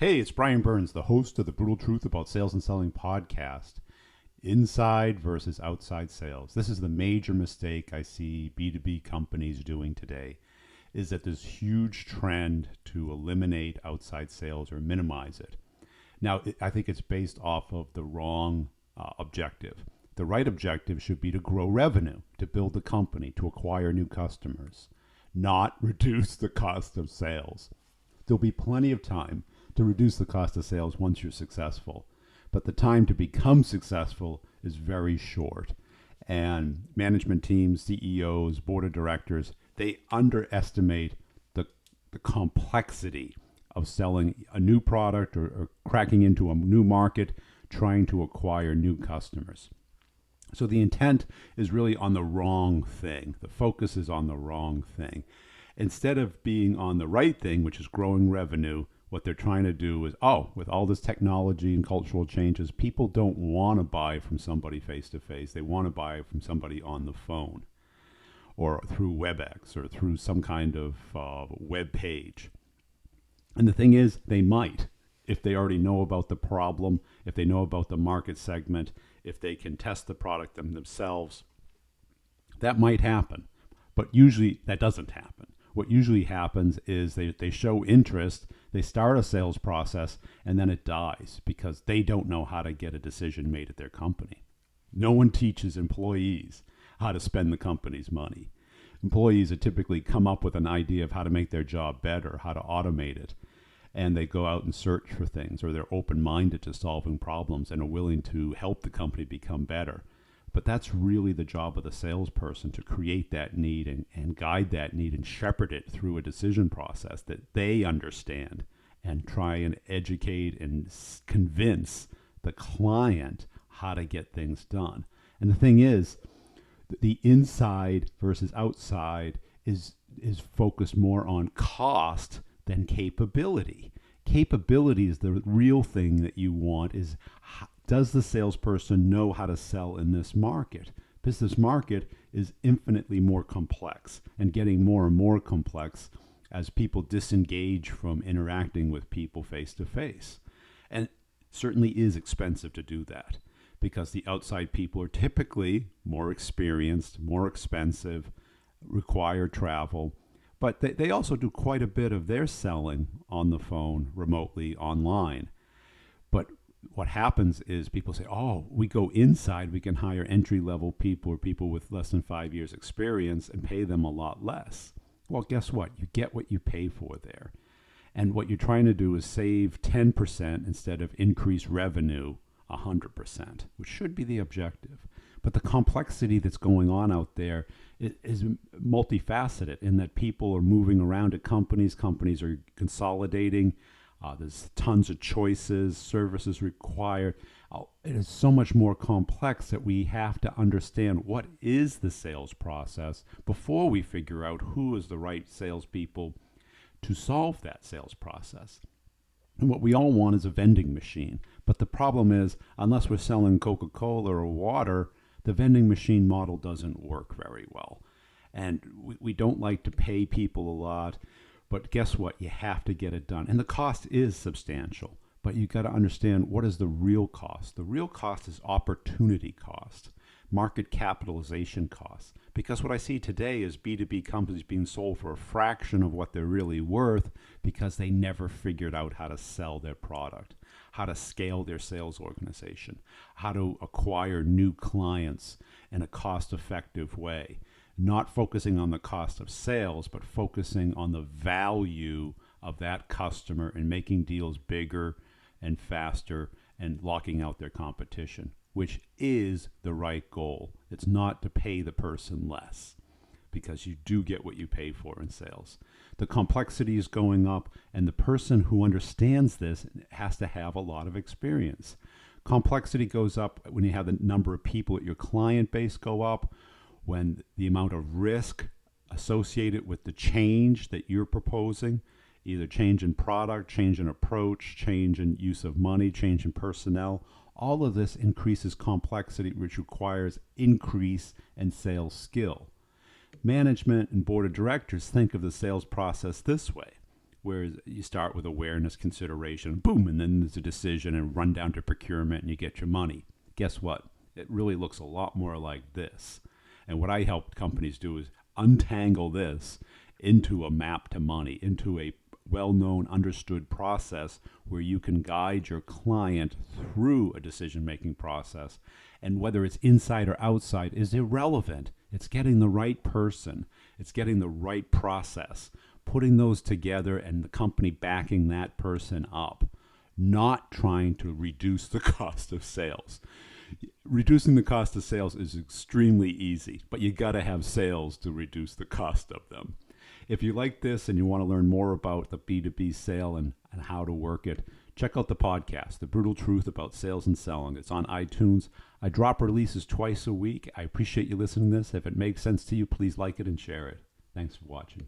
Hey, it's Brian Burns, the host of the Brutal Truth About Sales and Selling podcast. Inside versus outside sales. This is the major mistake I see B2B companies doing today, is that there's huge trend to eliminate outside sales or minimize it. Now, I think it's based off of the wrong objective. The right objective should be to grow revenue, to build the company, to acquire new customers, not reduce the cost of sales. There'll be plenty of time to reduce the cost of sales once you're successful. But the time to become successful is very short. And management teams, CEOs, board of directors, they underestimate the complexity of selling a new product or cracking into a new market, trying to acquire new customers. So the intent is really on the wrong thing. The focus is on the wrong thing. Instead of being on the right thing, which is growing revenue, what they're trying to do is, with all this technology and cultural changes, people don't want to buy from somebody face to face. They want to buy from somebody on the phone or through WebEx or through some kind of web page. And the thing is, they might, if they already know about the problem, if they know about the market segment, if they can test the product themselves, that might happen. But usually that doesn't happen. What usually happens is they show interest, they start a sales process, and then it dies because they don't know how to get a decision made at their company. No one teaches employees how to spend the company's money. Employees are typically come up with an idea of how to make their job better, how to automate it, and they go out and search for things, or they're open-minded to solving problems and are willing to help the company become better. But that's really the job of the salesperson, to create that need and guide that need and shepherd it through a decision process that they understand and try and educate and convince the client how to get things done. And the thing is, the inside versus outside is focused more on cost than capability. Capability is the real thing that you want. Does the salesperson know how to sell in this market? This market is infinitely more complex and getting more and more complex as people disengage from interacting with people face to face. And it certainly is expensive to do that because the outside people are typically more experienced, more expensive, require travel. But they also do quite a bit of their selling on the phone, remotely, online. But what happens is people say, we go inside, we can hire entry-level people or people with less than 5 years experience and pay them a lot less. Well, guess what? You get what you pay for there. And what you're trying to do is save 10% instead of increase revenue 100%, which should be the objective. But the complexity that's going on out there is multifaceted in that people are moving around at companies. Companies are consolidating. There's tons of choices, services required. It is so much more complex that we have to understand what is the sales process before we figure out who is the right salespeople to solve that sales process. And what we all want is a vending machine. But the problem is, unless we're selling Coca-Cola or water, the vending machine model doesn't work very well. And we don't like to pay people a lot. But guess what? You have to get it done. And the cost is substantial. But you got to understand, what is the real cost? The real cost is opportunity cost, market capitalization cost. Because what I see today is B2B companies being sold for a fraction of what they're really worth because they never figured out how to sell their product, how to scale their sales organization, how to acquire new clients in a cost-effective way. Not focusing on the cost of sales, but focusing on the value of that customer and making deals bigger and faster and locking out their competition, which is the right goal. It's not to pay the person less, because you do get what you pay for in sales. The complexity is going up, and the person who understands this has to have a lot of experience. Complexity goes up when you have the number of people at your client base go up, when the amount of risk associated with the change that you're proposing, either change in product, change in approach, change in use of money, change in personnel, all of this increases complexity, which requires increase in sales skill. Management and board of directors think of the sales process this way. where you start with awareness, consideration, boom, and then there's a decision and run down to procurement and you get your money. Guess what? It really looks a lot more like this. And what I help companies do is untangle this into a map to money, into a well-known, understood process where you can guide your client through a decision-making process. And whether it's inside or outside is irrelevant. It's getting the right person. It's getting the right process, putting those together and the company backing that person up, not trying to reduce the cost of sales. Reducing the cost of sales is extremely easy, but you got to have sales to reduce the cost of them. If you like this and you want to learn more about the B2B sale and how to work it, check out the podcast, The Brutal Truth About Sales and Selling. It's on iTunes. I drop releases twice a week. I appreciate you listening to this. If it makes sense to you, please like it and share it. Thanks for watching.